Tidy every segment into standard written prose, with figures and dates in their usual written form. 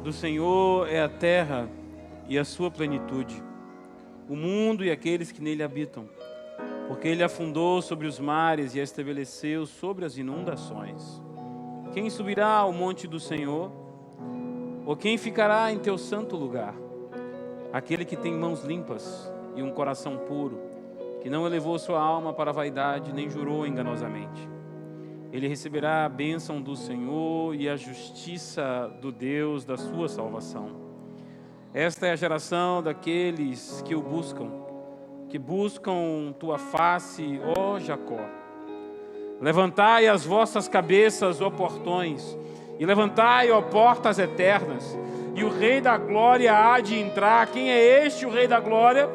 Do Senhor é a terra e a sua plenitude, o mundo e aqueles que nele habitam. Porque ele afundou sobre os mares e a estabeleceu sobre as inundações. Quem subirá ao monte do Senhor? Ou quem ficará em teu santo lugar? Aquele que tem mãos limpas e um coração puro, que não elevou sua alma para a vaidade, nem jurou enganosamente. Ele receberá a bênção do Senhor e a justiça do Deus da sua salvação. Esta é a geração daqueles que o buscam, que buscam tua face, ó Jacó. Levantai as vossas cabeças, ó portões, e levantai, ó portas eternas, e o Rei da Glória há de entrar. Quem é este, o Rei da Glória?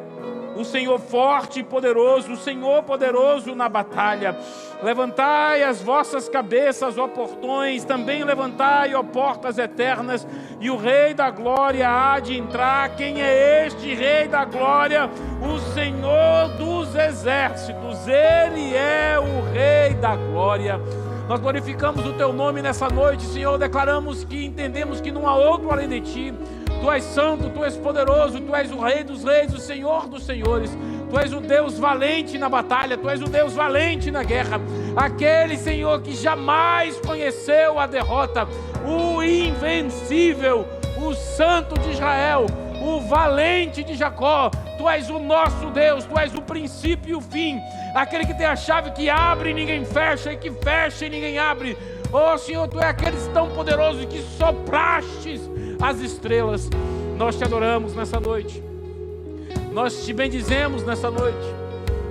O Senhor forte e poderoso, o Senhor poderoso na batalha. Levantai as vossas cabeças, ó portões, também levantai, ó portas eternas, e o Rei da Glória há de entrar. Quem é este Rei da Glória? O Senhor dos exércitos, Ele é o Rei da Glória. Nós glorificamos o Teu nome nessa noite, Senhor. Declaramos que entendemos que não há outro além de Ti. Tu és santo, Tu és poderoso, Tu és o Rei dos reis, o Senhor dos senhores. Tu és o Deus valente na batalha, Tu és o Deus valente na guerra. Aquele, Senhor, que jamais conheceu a derrota. O invencível, o santo de Israel, o valente de Jacó. Tu és o nosso Deus, Tu és o princípio e o fim. Aquele que tem a chave que abre e ninguém fecha, e que fecha e ninguém abre. Oh Senhor, Tu és aquele tão poderoso que soprastes as estrelas. Nós Te adoramos nessa noite. Nós Te bendizemos nessa noite.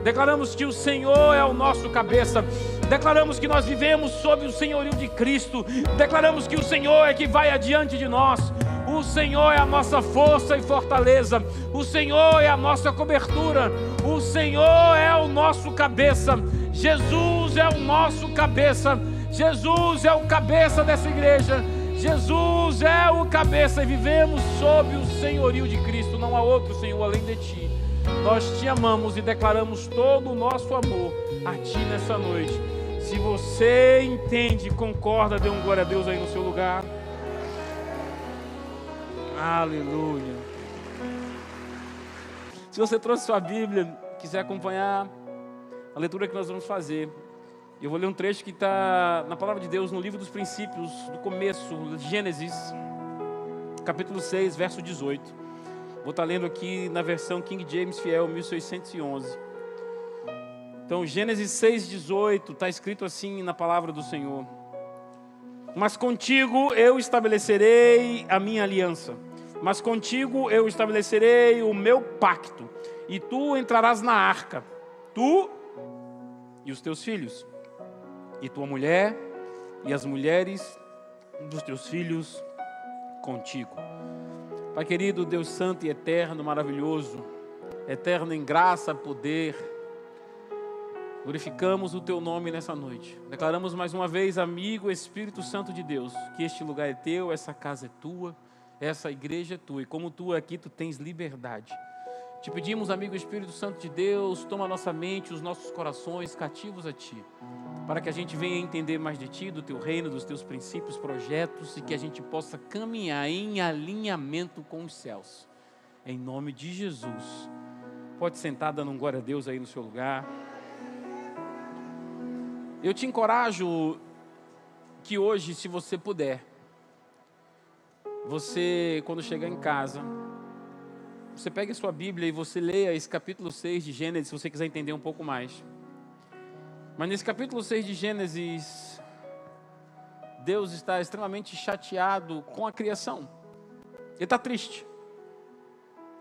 Declaramos que o Senhor é o nosso cabeça. Declaramos que nós vivemos sob o senhorio de Cristo. Declaramos que o Senhor é que vai adiante de nós. O Senhor é a nossa força e fortaleza. O Senhor é a nossa cobertura. O Senhor é o nosso cabeça. Jesus é o nosso cabeça. Jesus é o cabeça dessa igreja. Jesus é o cabeça e vivemos sob o senhorio de Cristo. Não há outro Senhor além de Ti. Nós Te amamos e declaramos todo o nosso amor a Ti nessa noite. Se você entende, concorda, dê um glória a Deus aí no seu lugar. Aleluia. Se você trouxe sua Bíblia, quiser acompanhar a leitura que nós vamos fazer, eu vou ler um trecho que está na Palavra de Deus, no livro dos Princípios, do começo, de Gênesis, capítulo 6, verso 18. Vou estar lendo aqui na versão King James Fiel, 1611. Então, Gênesis 6, 18, está escrito assim na Palavra do Senhor. Mas contigo eu estabelecerei a minha aliança. Mas contigo eu estabelecerei o meu pacto. E tu entrarás na arca, tu e os teus filhos, e tua mulher, e as mulheres dos teus filhos contigo. Pai querido, Deus santo e eterno, maravilhoso, eterno em graça, poder, glorificamos o Teu nome nessa noite. Declaramos mais uma vez, amigo Espírito Santo de Deus, que este lugar é Teu, essa casa é Tua, essa igreja é Tua, e como Tu aqui, Tu tens liberdade. Te pedimos, amigo Espírito Santo de Deus, toma a nossa mente, os nossos corações cativos a Ti, para que a gente venha entender mais de Ti, do Teu reino, dos Teus princípios, projetos, e que a gente possa caminhar em alinhamento com os céus. Em nome de Jesus. Pode sentar dando um glória a Deus aí no seu lugar. Eu te encorajo que hoje, se você puder, você, quando chegar em casa, você pegue a sua Bíblia e você leia esse capítulo 6 de Gênesis, se você quiser entender um pouco mais. Mas nesse capítulo 6 de Gênesis, Deus está extremamente chateado com a criação. Ele está triste.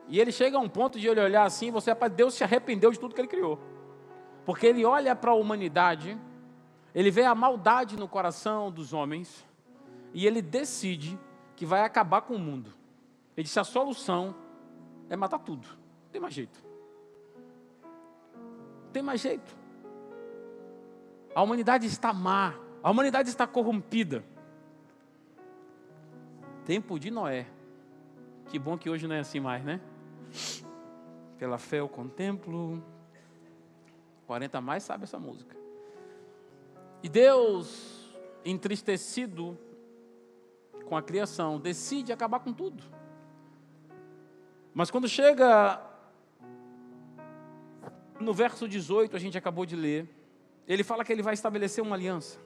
E ele chega a um ponto de ele olhar assim, você, rapaz, Deus se arrependeu de tudo que Ele criou. Porque Ele olha para a humanidade, Ele vê a maldade no coração dos homens, e Ele decide que vai acabar com o mundo. Ele disse, a solução é matar tudo. Não tem mais jeito. Não tem mais jeito. A humanidade está má. A humanidade está corrompida. Tempo de Noé. Que bom que hoje não é assim mais, né? Pela fé eu contemplo. 40 mais sabe essa música. E Deus, entristecido com a criação, decide acabar com tudo. Mas quando chega no verso 18, a gente acabou de ler, ele fala que ele vai estabelecer uma aliança.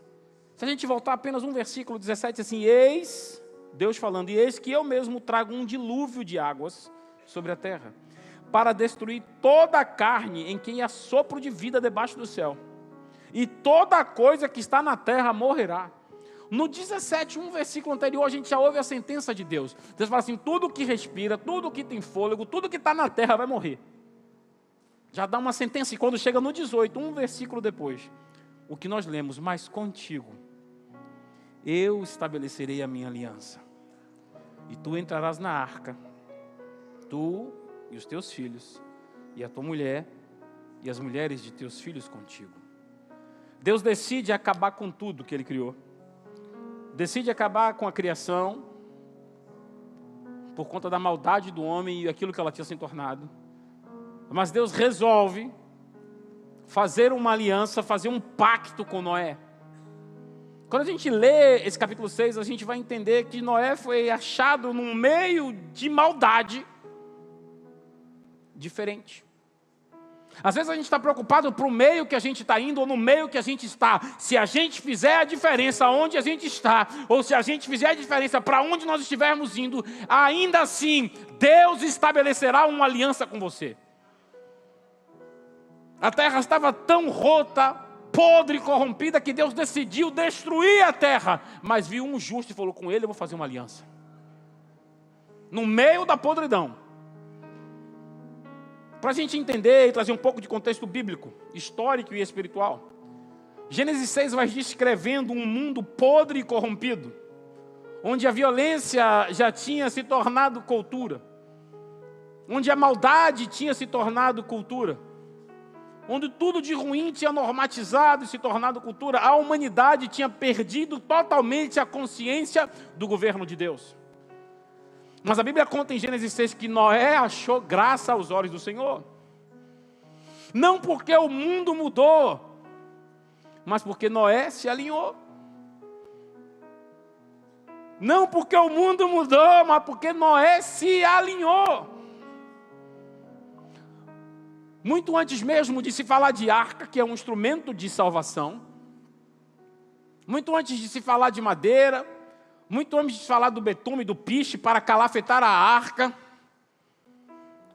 Se a gente voltar apenas um versículo 17, assim, eis, Deus falando, e eis que eu mesmo trago um dilúvio de águas sobre a terra, para destruir toda a carne em quem há sopro de vida debaixo do céu. E toda coisa que está na terra morrerá. No 17, um versículo anterior, a gente já ouve a sentença de Deus. Deus fala assim, tudo que respira, tudo que tem fôlego, tudo que está na terra vai morrer. Já dá uma sentença, e quando chega no 18, um versículo depois, o que nós lemos, mas contigo, eu estabelecerei a minha aliança. E tu entrarás na arca, tu e os teus filhos, e a tua mulher, e as mulheres de teus filhos contigo. Deus decide acabar com tudo que Ele criou. Decide acabar com a criação, por conta da maldade do homem e aquilo que ela tinha se tornado. Mas Deus resolve fazer uma aliança, fazer um pacto com Noé. Quando a gente lê esse capítulo 6, a gente vai entender que Noé foi achado num meio de maldade diferente. Às vezes a gente está preocupado para o meio que a gente está indo ou no meio que a gente está. Se a gente fizer a diferença onde a gente está, ou se a gente fizer a diferença para onde nós estivermos indo, ainda assim, Deus estabelecerá uma aliança com você. A terra estava tão rota, podre e corrompida, que Deus decidiu destruir a terra. Mas viu um justo e falou, com ele eu vou fazer uma aliança. No meio da podridão. Para a gente entender e trazer um pouco de contexto bíblico, histórico e espiritual. Gênesis 6 vai descrevendo um mundo podre e corrompido, onde a violência já tinha se tornado cultura, onde a maldade tinha se tornado cultura, onde tudo de ruim tinha normatizado e se tornado cultura. A humanidade tinha perdido totalmente a consciência do governo de Deus. Mas a Bíblia conta em Gênesis 6 que Noé achou graça aos olhos do Senhor. Não porque o mundo mudou, mas porque Noé se alinhou. Não porque o mundo mudou, mas porque Noé se alinhou. Muito antes mesmo de se falar de arca, que é um instrumento de salvação, muito antes de se falar de madeira, muito antes de falar do betume, do piche para calafetar a arca,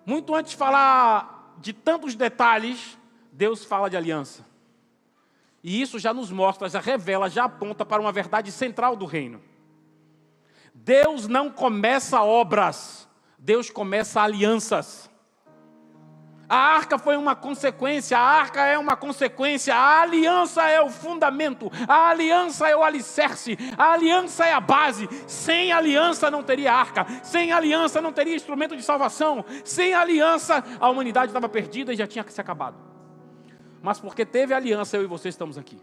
muito antes de falar de tantos detalhes, Deus fala de aliança. E isso já nos mostra, já revela, já aponta para uma verdade central do reino. Deus não começa obras, Deus começa alianças. A arca foi uma consequência, a arca é uma consequência, a aliança é o fundamento, a aliança é o alicerce, a aliança é a base. Sem aliança não teria arca, sem aliança não teria instrumento de salvação, sem aliança a humanidade estava perdida e já tinha se acabado. Mas porque teve aliança, eu e você estamos aqui.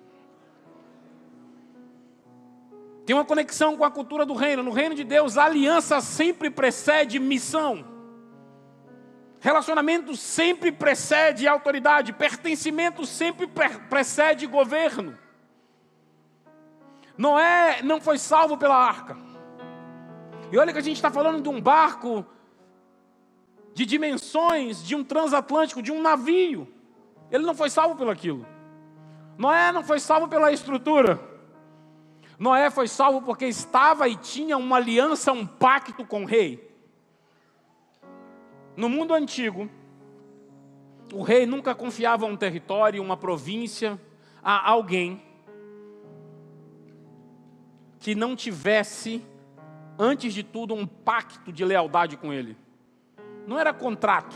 Tem uma conexão com a cultura do reino. No reino de Deus, a aliança sempre precede missão. Relacionamento sempre precede autoridade. Pertencimento sempre precede governo. Noé não foi salvo pela arca. E olha que a gente está falando de um barco de dimensões, de um transatlântico, de um navio. Ele não foi salvo pelo aquilo. Noé não foi salvo pela estrutura. Noé foi salvo porque estava e tinha uma aliança, um pacto com o rei. No mundo antigo, o rei nunca confiava um território, uma província, a alguém que não tivesse, antes de tudo, um pacto de lealdade com ele. Não era contrato.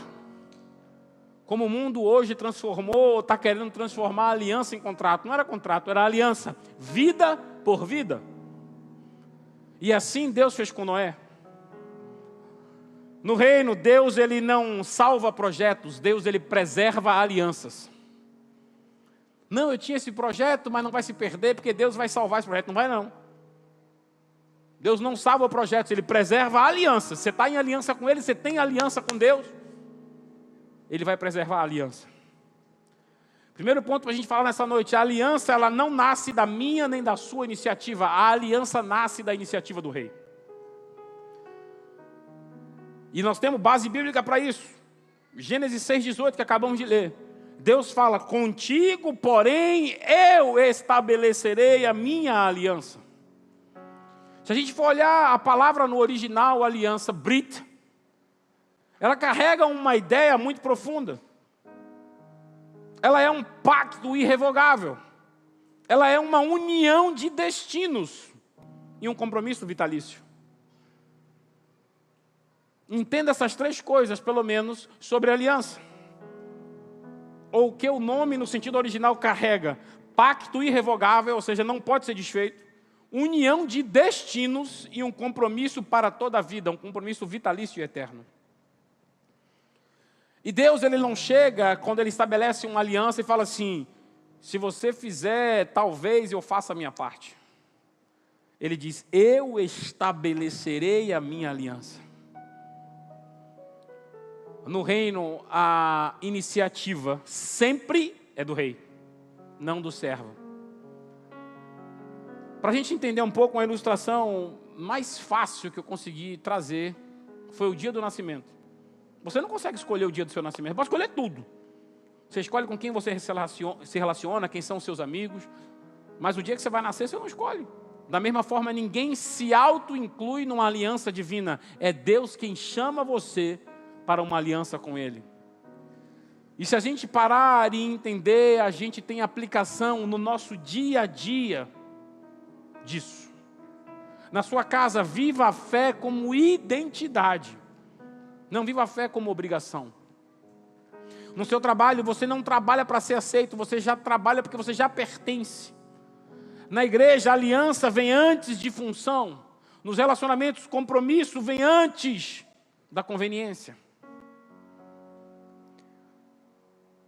Como o mundo hoje transformou, está querendo transformar a aliança em contrato. Não era contrato, era aliança. Vida por vida. E assim Deus fez com Noé. No reino, Deus ele não salva projetos, Deus ele preserva alianças. Não, eu tinha esse projeto, mas não vai se perder, porque Deus vai salvar esse projeto. Não vai não. Deus não salva projetos, Ele preserva alianças. Você está em aliança com Ele, você tem aliança com Deus, Ele vai preservar a aliança. Primeiro ponto para a gente falar nessa noite: a aliança ela não nasce da minha nem da sua iniciativa. A aliança nasce da iniciativa do rei. E nós temos base bíblica para isso. Gênesis 6,18, que acabamos de ler. Deus fala, contigo, porém, eu estabelecerei a minha aliança. Se a gente for olhar a palavra no original, aliança, Brit, ela carrega uma ideia muito profunda. Ela é um pacto irrevogável. Ela é uma união de destinos e um compromisso vitalício. Entenda essas três coisas, pelo menos, sobre a aliança. Ou o que o nome, no sentido original, carrega. Pacto irrevogável, ou seja, não pode ser desfeito. União de destinos e um compromisso para toda a vida, um compromisso vitalício e eterno. E Deus, Ele não chega quando Ele estabelece uma aliança e fala assim, se você fizer, talvez eu faça a minha parte. Ele diz, eu estabelecerei a minha aliança. No reino, a iniciativa sempre é do rei, não do servo. Para a gente entender um pouco, uma ilustração mais fácil que eu consegui trazer foi o dia do nascimento. Você não consegue escolher o dia do seu nascimento, você pode escolher tudo. Você escolhe com quem você se relaciona, quem são os seus amigos, mas o dia que você vai nascer, você não escolhe. Da mesma forma, ninguém se auto-inclui numa aliança divina. É Deus quem chama você para uma aliança com Ele. E se a gente parar e entender, a gente tem aplicação no nosso dia a dia disso. Na sua casa, viva a fé como identidade. Não viva a fé como obrigação. No seu trabalho, você não trabalha para ser aceito, você já trabalha porque você já pertence. Na igreja, a aliança vem antes de função. Nos relacionamentos, compromisso vem antes da conveniência.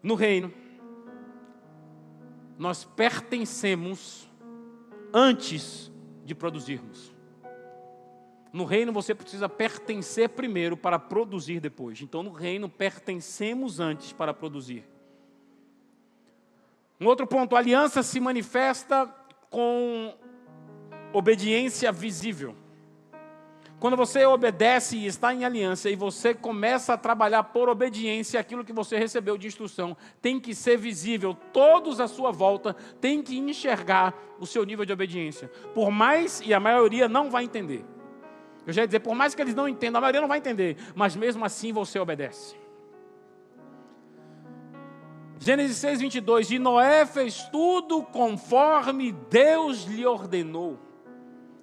No reino, nós pertencemos antes de produzirmos. No reino você precisa pertencer primeiro para produzir depois. Então no reino pertencemos antes para produzir. Um outro ponto, a aliança se manifesta com obediência visível. Quando você obedece e está em aliança e você começa a trabalhar por obediência, aquilo que você recebeu de instrução tem que ser visível. Todos à sua volta têm que enxergar o seu nível de obediência. Por mais, e a maioria não vai entender. Eu já ia dizer, por mais que eles não entendam, a maioria não vai entender. Mas mesmo assim você obedece. Gênesis 6:22, e Noé fez tudo conforme Deus lhe ordenou.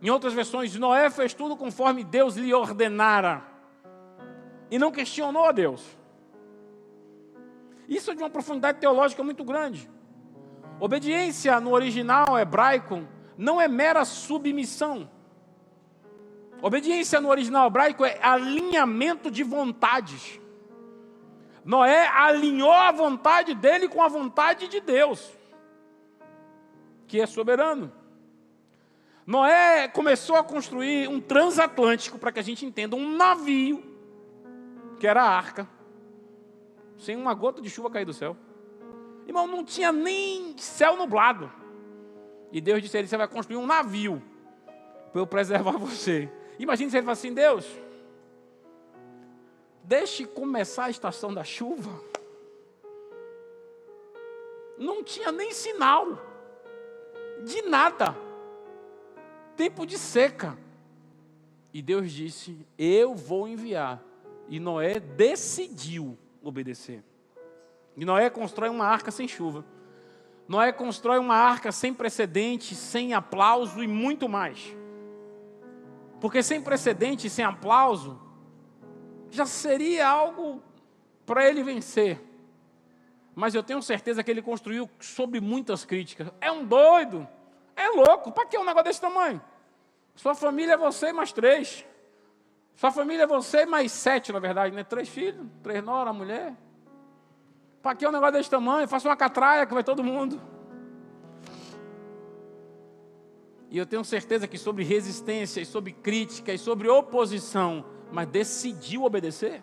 Em outras versões, Noé fez tudo conforme Deus lhe ordenara. E não questionou a Deus. Isso é de uma profundidade teológica muito grande. Obediência no original hebraico não é mera submissão. Obediência no original hebraico é alinhamento de vontades. Noé alinhou a vontade dele com a vontade de Deus, que é soberano. Noé começou a construir um transatlântico, para que a gente entenda, um navio, que era a arca, sem uma gota de chuva cair do céu. Irmão, não tinha nem céu nublado. E Deus disse a ele, você vai construir um navio, para eu preservar você. Imagina se ele fala assim, Deus, deixe começar a estação da chuva. Não tinha nem sinal de nada. Tempo de seca. E Deus disse, eu vou enviar. E Noé decidiu obedecer. E Noé constrói uma arca sem chuva. Noé constrói uma arca sem precedente, sem aplauso e muito mais. Porque sem precedente e sem aplauso, já seria algo para ele vencer. Mas eu tenho certeza que ele construiu sob muitas críticas. É um doido. É louco, para que um negócio desse tamanho? Sua família é você mais 3. Sua família é você mais 7, na verdade, né? 3 filhos, 3 noras, mulher. Para que um negócio desse tamanho? Faça uma catraia que vai todo mundo. E eu tenho certeza que sobre resistência, e sobre crítica, e sobre oposição, mas decidiu obedecer.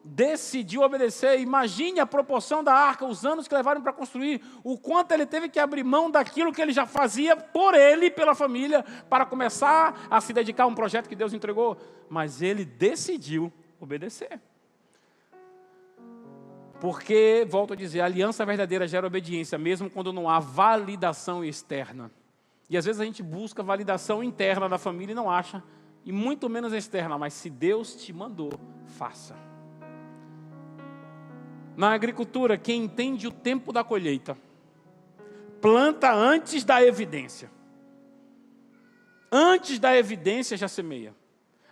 decidiu obedecer. Imagine a proporção da arca, os anos que levaram para construir, o quanto ele teve que abrir mão daquilo que ele já fazia por ele e pela família, para começar a se dedicar a um projeto que Deus entregou. Mas ele decidiu obedecer. Porque, volto a dizer, a aliança verdadeira gera obediência, mesmo quando não há validação externa. E às vezes a gente busca validação interna da família e não acha, e muito menos externa, mas se Deus te mandou, faça. Na agricultura, quem entende o tempo da colheita, planta antes da evidência. Antes da evidência já semeia.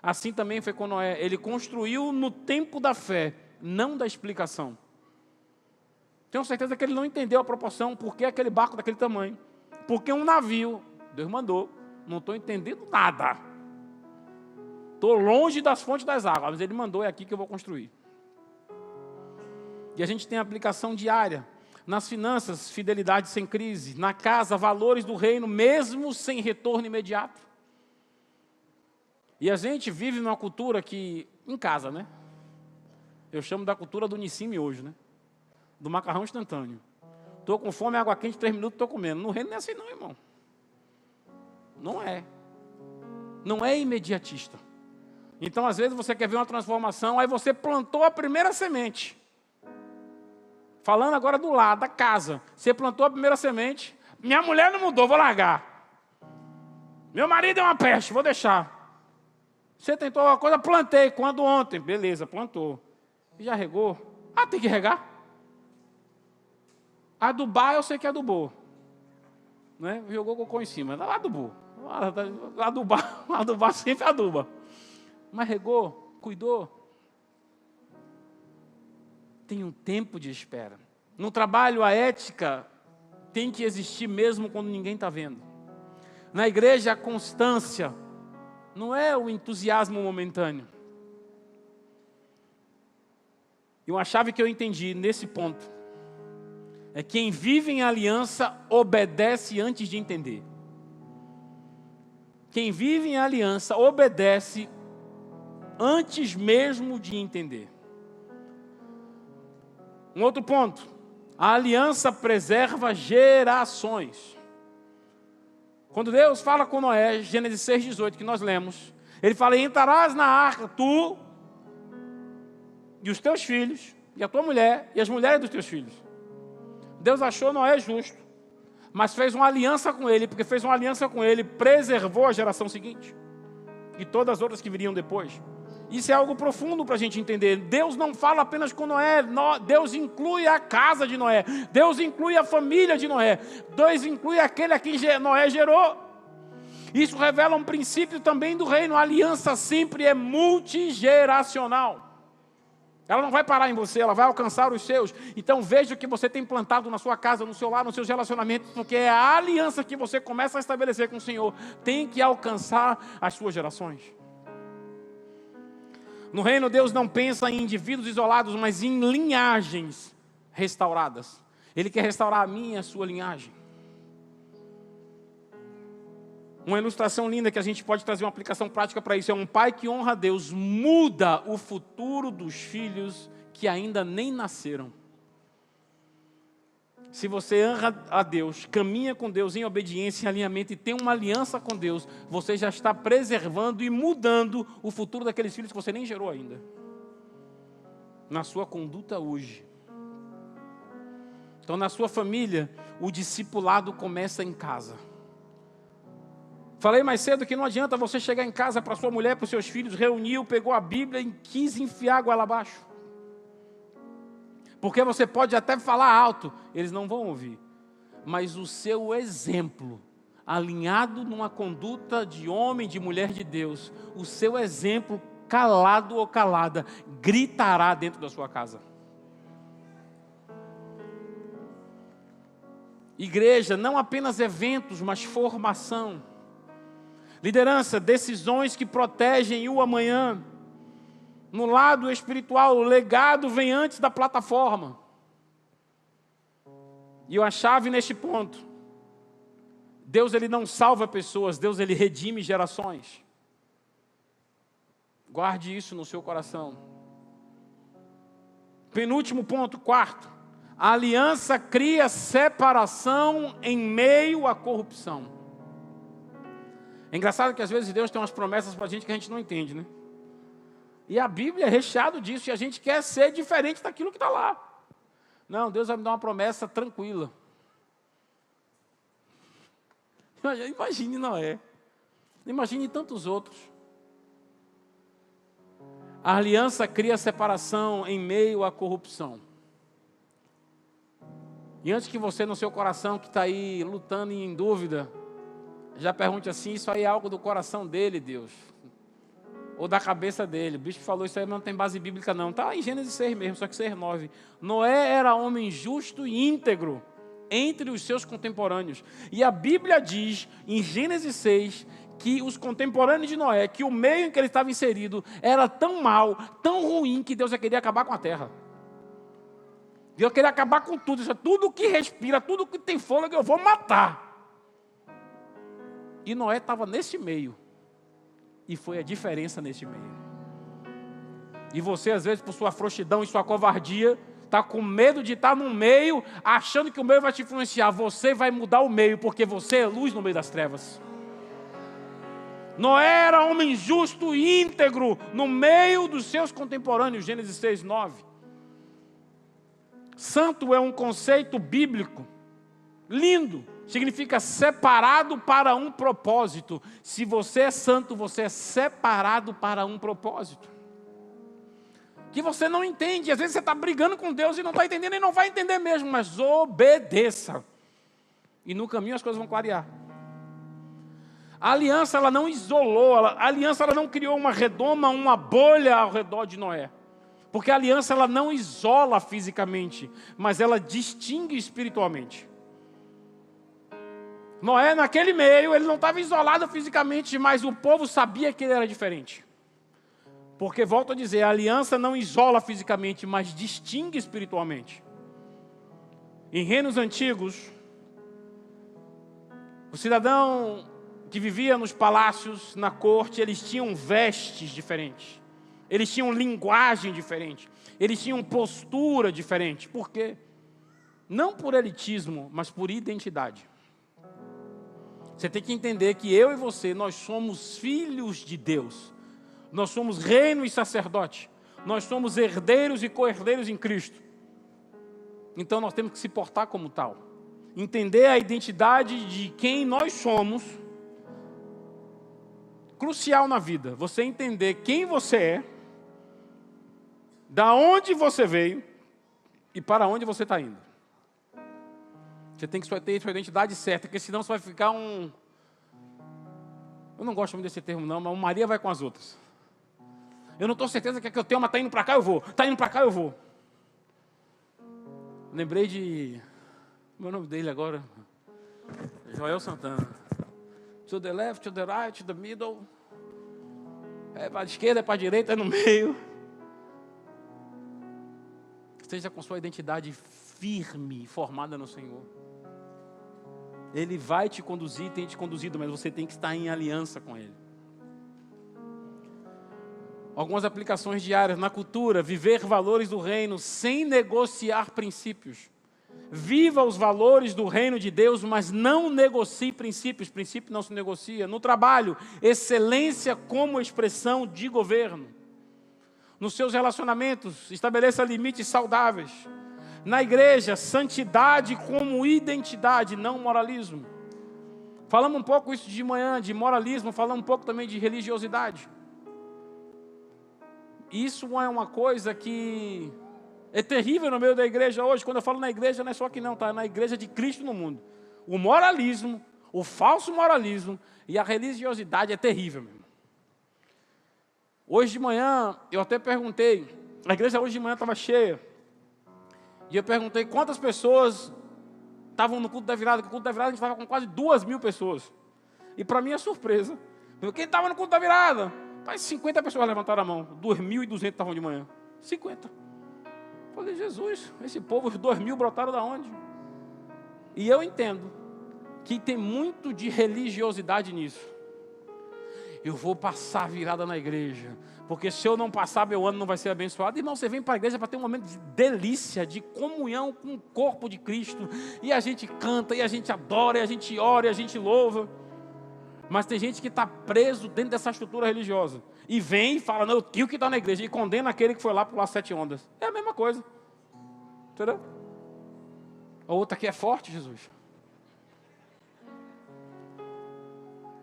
Assim também foi com Noé. Ele construiu no tempo da fé, não da explicação. Tenho certeza que ele não entendeu a proporção, por que aquele barco daquele tamanho. Porque um navio, Deus mandou, não estou entendendo nada. Estou longe das fontes das águas, mas ele mandou, é aqui que eu vou construir. E a gente tem aplicação diária. Nas finanças, fidelidade sem crise. Na casa, valores do reino, mesmo sem retorno imediato. E a gente vive numa cultura que, em casa, né? Eu chamo da cultura do Nissime hoje, né? Do macarrão instantâneo. Estou com fome, água quente, 3 minutos estou comendo. No reino não é assim não, irmão. Não é. Não é imediatista. Então, às vezes, você quer ver uma transformação, aí você plantou a primeira semente. Falando agora do lado, da casa. Você plantou a primeira semente. Minha mulher não mudou, vou largar. Meu marido é uma peste, vou deixar. Você tentou uma coisa, plantei. Quando ontem? Beleza, plantou. E já regou? Ah, tem que regar? Adubar, eu sei que adubou. Né? Jogou cocô em cima. Adubou. Adubar sempre aduba. Mas regou, cuidou. Tem um tempo de espera. No trabalho, a ética tem que existir mesmo quando ninguém está vendo. Na igreja, a constância não é o entusiasmo momentâneo. E uma chave que eu entendi nesse ponto é que quem vive em aliança obedece antes de entender. Quem vive em aliança obedece antes mesmo de entender. Um outro ponto, a aliança preserva gerações. Quando Deus fala com Noé, Gênesis 6,18, que nós lemos, ele fala: entrarás na arca, tu e os teus filhos, e a tua mulher, e as mulheres dos teus filhos. Deus achou Noé justo, mas fez uma aliança com ele, porque fez uma aliança com ele, preservou a geração seguinte, e todas as outras que viriam depois. Isso é algo profundo para a gente entender. Deus não fala apenas com Noé, Deus inclui a casa de Noé, Deus inclui a família de Noé, Deus inclui aquele a quem Noé gerou. Isso revela um princípio também do reino. A aliança sempre é multigeracional. Ela não vai parar em você, ela vai alcançar os seus. Então veja o que você tem plantado na sua casa, no seu lar, nos seus relacionamentos, porque é a aliança que você começa a estabelecer com o Senhor, tem que alcançar as suas gerações. No reino, Deus não pensa em indivíduos isolados, mas em linhagens restauradas. Ele quer restaurar a minha e a sua linhagem. Uma ilustração linda que a gente pode trazer uma aplicação prática para isso é um pai que honra a Deus, muda o futuro dos filhos que ainda nem nasceram. Se você honra a Deus, caminha com Deus em obediência, em alinhamento e tem uma aliança com Deus, você já está preservando e mudando o futuro daqueles filhos que você nem gerou ainda. Na sua conduta hoje. Então, na sua família, o discipulado começa em casa. Falei mais cedo que não adianta você chegar em casa para sua mulher, para os seus filhos, reuniu, pegou a Bíblia e quis enfiar a goela abaixo. Porque você pode até falar alto, eles não vão ouvir. Mas o seu exemplo, alinhado numa conduta de homem, de mulher de Deus, o seu exemplo, calado ou calada, gritará dentro da sua casa. Igreja, não apenas eventos, mas formação. Liderança, decisões que protegem o amanhã. No lado espiritual, o legado vem antes da plataforma. E a chave neste ponto, Deus ele não salva pessoas, Deus ele redime gerações. Guarde isso no seu coração. Penúltimo ponto, quarto. A aliança cria separação em meio à corrupção. É engraçado que às vezes Deus tem umas promessas para a gente que a gente não entende, né? E a Bíblia é recheada disso, e a gente quer ser diferente daquilo que está lá. Não, Deus vai me dar uma promessa tranquila. Imagine Noé. Imagine tantos outros. A aliança cria separação em meio à corrupção. E antes que você, no seu coração, que está aí lutando e em dúvida, já pergunte assim: isso aí é algo do coração dele, Deus? Ou da cabeça dele? O bispo falou, isso aí não tem base bíblica não. Está em Gênesis 6 mesmo, só que 6:9. Noé era homem justo e íntegro entre os seus contemporâneos. E a Bíblia diz, em Gênesis 6, que os contemporâneos de Noé, que o meio em que ele estava inserido era tão mau, tão ruim, que Deus já queria acabar com a terra. Deus queria acabar com tudo. Tudo que respira, tudo que tem fôlego, eu vou matar. E Noé estava nesse meio. E foi a diferença nesse meio. E você, às vezes, por sua frouxidão e sua covardia, está com medo de estar no meio, achando que o meio vai te influenciar. Você vai mudar o meio, porque você é luz no meio das trevas. Noé era homem justo e íntegro no meio dos seus contemporâneos. Gênesis 6:9. Santo é um conceito bíblico lindo. Significa separado para um propósito. Se você é santo, você é separado para um propósito. Que você não entende. Às vezes você está brigando com Deus e não está entendendo, e não vai entender mesmo. Mas obedeça. E no caminho as coisas vão clarear. A aliança, ela não isolou. A aliança, ela não criou uma redoma, uma bolha ao redor de Noé. Porque a aliança, ela não isola fisicamente, mas ela distingue espiritualmente. Noé, naquele meio, ele não estava isolado fisicamente, mas o povo sabia que ele era diferente. Porque, volto a dizer, a aliança não isola fisicamente, mas distingue espiritualmente. Em reinos antigos, o cidadão que vivia nos palácios, na corte, eles tinham vestes diferentes. Eles tinham linguagem diferente. Eles tinham postura diferente. Por quê? Não por elitismo, mas por identidade. Você tem que entender que eu e você, nós somos filhos de Deus. Nós somos reino e sacerdote. Nós somos herdeiros e co-herdeiros em Cristo. Então nós temos que se portar como tal. Entender a identidade de quem nós somos. Crucial na vida. Você entender quem você é, da onde você veio e para onde você está indo. Você tem que ter sua identidade certa, porque senão você vai ficar um... Eu não gosto muito desse termo não, mas Maria vai com as outras. Eu não estou certeza que é que eu tenho, mas está indo para cá, eu vou. Está indo para cá, eu vou. Lembrei de... Meu nome dele agora. Joel Santana. To the left, to the right, to the middle. É para a esquerda, é para a direita, é no meio. Esteja com sua identidade firme, formada no Senhor. Ele vai te conduzir, tem te conduzido, mas você tem que estar em aliança com Ele. Algumas aplicações diárias na cultura: viver valores do reino sem negociar princípios. Viva os valores do reino de Deus, mas não negocie princípios. Princípio não se negocia. No trabalho, excelência como expressão de governo. Nos seus relacionamentos, estabeleça limites saudáveis. Na igreja, santidade como identidade, não moralismo. Falamos um pouco isso de manhã, de moralismo, falamos um pouco também de religiosidade. Isso é uma coisa que é terrível no meio da igreja hoje. Quando eu falo na igreja, não é só aqui não, tá? É na igreja de Cristo no mundo. O moralismo, o falso moralismo e a religiosidade é terrível mesmo. Hoje de manhã, eu até perguntei, a igreja hoje de manhã estava cheia. E eu perguntei quantas pessoas estavam no culto da virada. No culto da virada a gente estava com quase 2.000 pessoas. E para mim é surpresa. Quem estava no culto da virada? 50 pessoas levantaram a mão. 2.200 estavam de manhã. 50. Falei, Jesus, esse povo, os 2.000 brotaram da onde? E eu entendo que tem muito de religiosidade nisso. eu vou passar virada na igreja, porque se eu não passar, meu ano não vai ser abençoado. Irmão, você vem para a igreja para ter um momento de delícia, de comunhão com o corpo de Cristo, e a gente canta, e a gente adora, e a gente ora, e a gente louva. Mas tem gente que está preso dentro dessa estrutura religiosa, e vem e fala, não, eu tenho que estar na igreja, e condena aquele que foi lá pular 7 ondas. É a mesma coisa, entendeu? A outra aqui é forte, Jesus.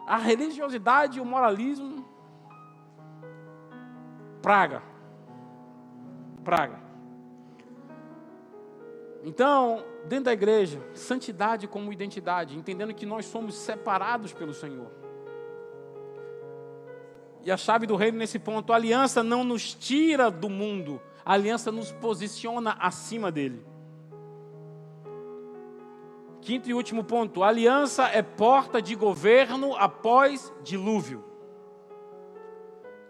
A religiosidade e o moralismo, praga. Então, dentro da igreja, santidade como identidade, entendendo que nós somos separados pelo Senhor. E a chave do reino nesse ponto, a aliança não nos tira do mundo, a aliança nos posiciona acima dele. Quinto e último ponto, a aliança é porta de governo após dilúvio.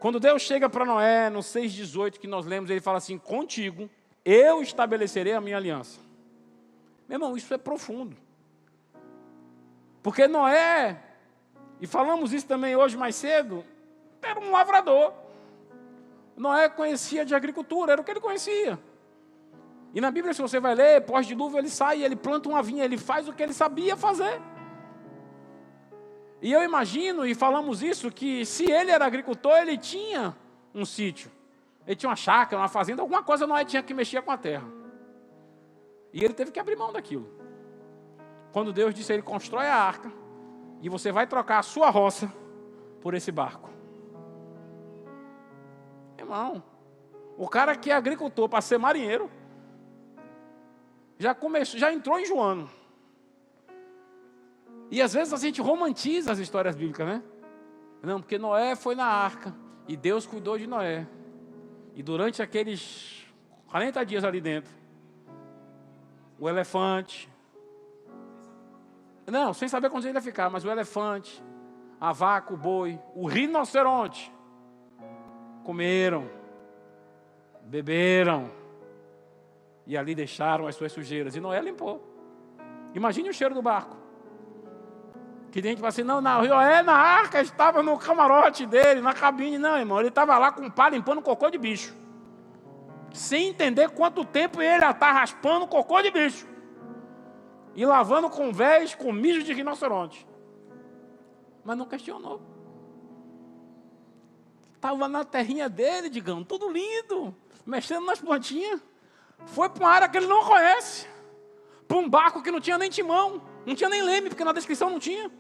Quando Deus chega para Noé, no 6,18 que nós lemos, ele fala assim, contigo eu estabelecerei a minha aliança. Meu irmão, isso é profundo. Porque Noé, e falamos isso também hoje mais cedo, era um lavrador. Noé conhecia de agricultura, era o que ele conhecia. E na Bíblia, se você vai ler, pós-dilúvio ele sai, ele planta uma vinha, ele faz o que ele sabia fazer. E eu imagino, e falamos isso, que se ele era agricultor, ele tinha um sítio. Ele tinha uma chácara, uma fazenda, alguma coisa Noé tinha que mexer com a terra. E ele teve que abrir mão daquilo. Quando Deus disse a ele, constrói a arca, e você vai trocar a sua roça por esse barco. Irmão, o cara que é agricultor para ser marinheiro, já entrou enjoando. E às vezes a gente romantiza as histórias bíblicas, né? Não, porque Noé foi na arca e Deus cuidou de Noé. E durante aqueles 40 dias ali dentro, o elefante, não, sem saber quantos dias ele ia ficar, mas o elefante, a vaca, o boi, o rinoceronte, comeram, beberam, e ali deixaram as suas sujeiras. E Noé limpou. Imagine o cheiro do barco. Que tem gente que fala assim, não, Noé na arca estava no camarote dele, na cabine. Não, irmão, ele estava lá com um pá limpando cocô de bicho. Sem entender quanto tempo ele ia estar raspando cocô de bicho. E lavando com véis, com mijo de rinoceronte. Mas não questionou. Estava na terrinha dele, digamos, tudo lindo, mexendo nas plantinhas. Foi para uma área que ele não conhece. Para um barco que não tinha nem timão. Não tinha nem leme, porque na descrição não tinha.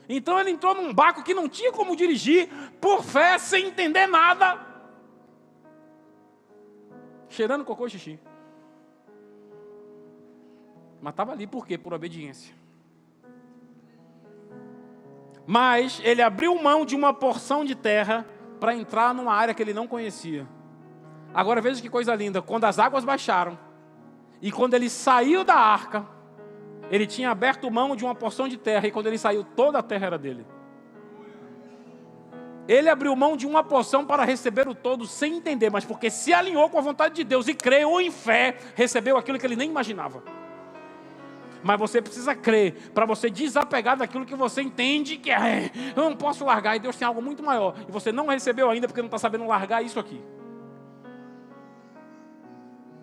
Então ele entrou num barco que não tinha como dirigir, por fé, sem entender nada. Cheirando cocô e xixi. Mas estava ali por quê? Por obediência. Mas ele abriu mão de uma porção de terra para entrar numa área que ele não conhecia. Agora veja que coisa linda, quando as águas baixaram, e quando ele saiu da arca, ele tinha aberto mão de uma porção de terra, e quando ele saiu, toda a terra era dele. Ele abriu mão de uma porção para receber o todo, sem entender, mas porque se alinhou com a vontade de Deus, e creu em fé, recebeu aquilo que ele nem imaginava. Mas você precisa crer, para você desapegar daquilo que você entende que eu não posso largar, e Deus tem algo muito maior, e você não recebeu ainda, porque não está sabendo largar isso aqui.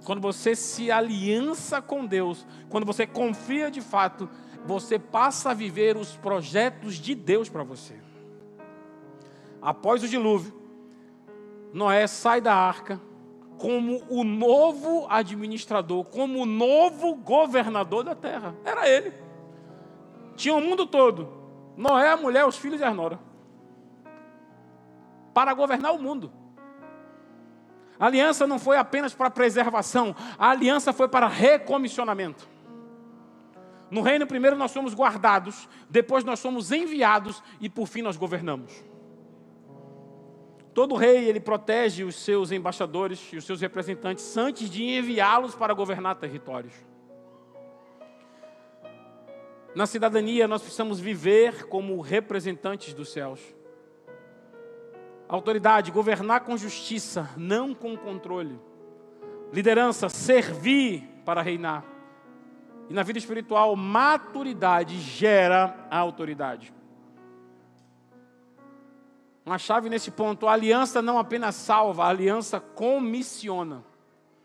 Quando você se aliança com Deus, quando você confia de fato, você passa a viver os projetos de Deus para você. Após o dilúvio, Noé sai da arca como o novo administrador, como o novo governador da terra. Era ele. Tinha o mundo todo. Noé, a mulher, os filhos e a nora. Para governar o mundo. A aliança não foi apenas para preservação, a aliança foi para recomissionamento. No reino, primeiro nós somos guardados, depois nós somos enviados e por fim nós governamos. Todo rei, ele protege os seus embaixadores e os seus representantes antes de enviá-los para governar territórios. Na cidadania, nós precisamos viver como representantes dos céus. Autoridade, governar com justiça, não com controle. Liderança, servir para reinar. E na vida espiritual, maturidade gera a autoridade. uma chave nesse ponto. A aliança não apenas salva, a aliança comissiona.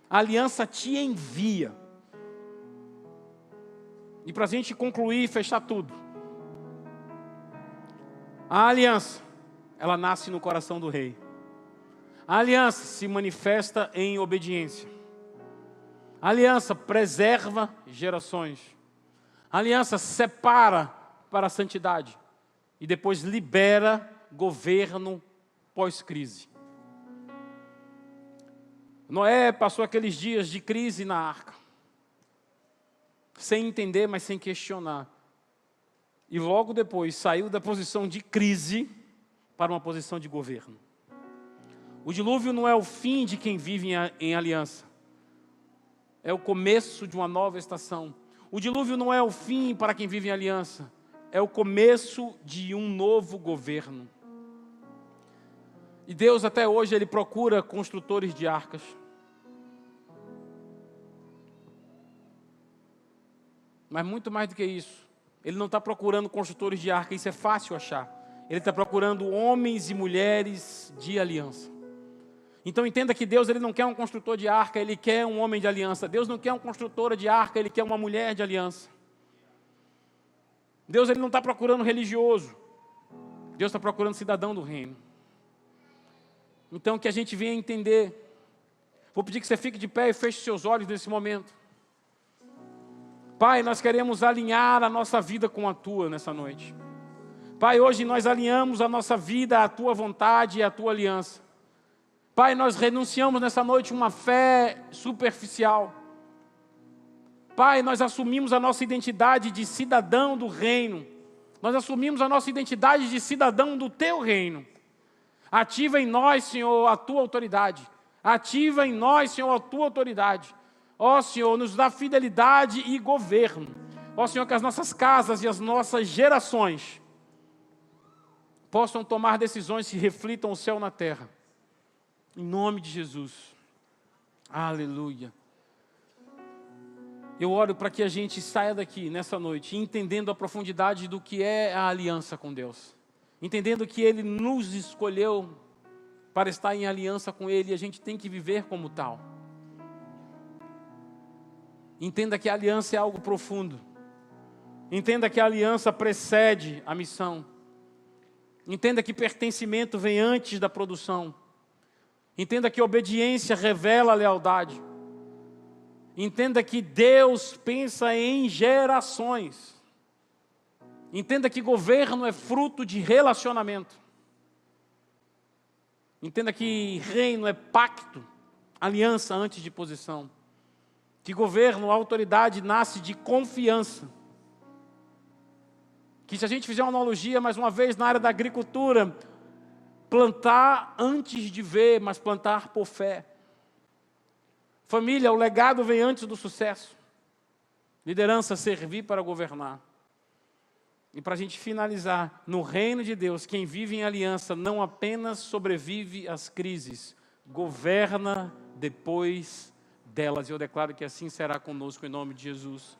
A aliança te envia. E para a gente concluir e fechar tudo. A aliança, ela nasce no coração do rei. A aliança se manifesta em obediência. A aliança preserva gerações. A aliança separa para a santidade. E depois libera governo pós-crise. Noé passou aqueles dias de crise na arca. Sem entender, mas sem questionar. E logo depois saiu da posição de crise para uma posição de governo. O dilúvio não é o fim de quem vive em aliança. É o começo de uma nova estação. O dilúvio não é o fim para quem vive em aliança. É o começo de um novo governo. E Deus até hoje Ele procura construtores de arcas. Mas muito mais do que isso. Ele não está procurando construtores de arca, isso é fácil achar. Ele está procurando homens e mulheres de aliança. Então entenda que Deus Ele não quer um construtor de arca, Ele quer um homem de aliança. Deus não quer uma construtora de arca, Ele quer uma mulher de aliança. Deus Ele não está procurando religioso. Deus está procurando cidadão do reino. Então que a gente venha entender. Vou pedir que você fique de pé e feche seus olhos nesse momento. Pai, nós queremos alinhar a nossa vida com a Tua nessa noite. Pai, hoje nós alinhamos a nossa vida à Tua vontade e à Tua aliança. Pai, nós renunciamos nessa noite uma fé superficial. Pai, nós assumimos a nossa identidade de cidadão do reino. Nós assumimos a nossa identidade de cidadão do Teu reino. Ativa em nós, Senhor, a Tua autoridade. Ativa em nós, Senhor, a Tua autoridade. Ó Senhor, nos dá fidelidade e governo. Ó Senhor, que as nossas casas e as nossas gerações possam tomar decisões que reflitam o céu na terra. Em nome de Jesus. Aleluia. Eu oro para que a gente saia daqui nessa noite entendendo a profundidade do que é a aliança com Deus. Entendendo que Ele nos escolheu para estar em aliança com Ele e a gente tem que viver como tal. Entenda que a aliança é algo profundo. Entenda que a aliança precede a missão. Entenda que pertencimento vem antes da produção. Entenda que obediência revela a lealdade. Entenda que Deus pensa em gerações. Entenda que governo é fruto de relacionamento. Entenda que reino é pacto, aliança antes de posição. Que governo, autoridade nasce de confiança. Que se a gente fizer uma analogia, mais uma vez, na área da agricultura, plantar antes de ver, mas plantar por fé. Família, o legado vem antes do sucesso. Liderança, servir para governar. E para a gente finalizar, no reino de Deus, quem vive em aliança não apenas sobrevive às crises, governa depois delas. Eu declaro que assim será conosco em nome de Jesus.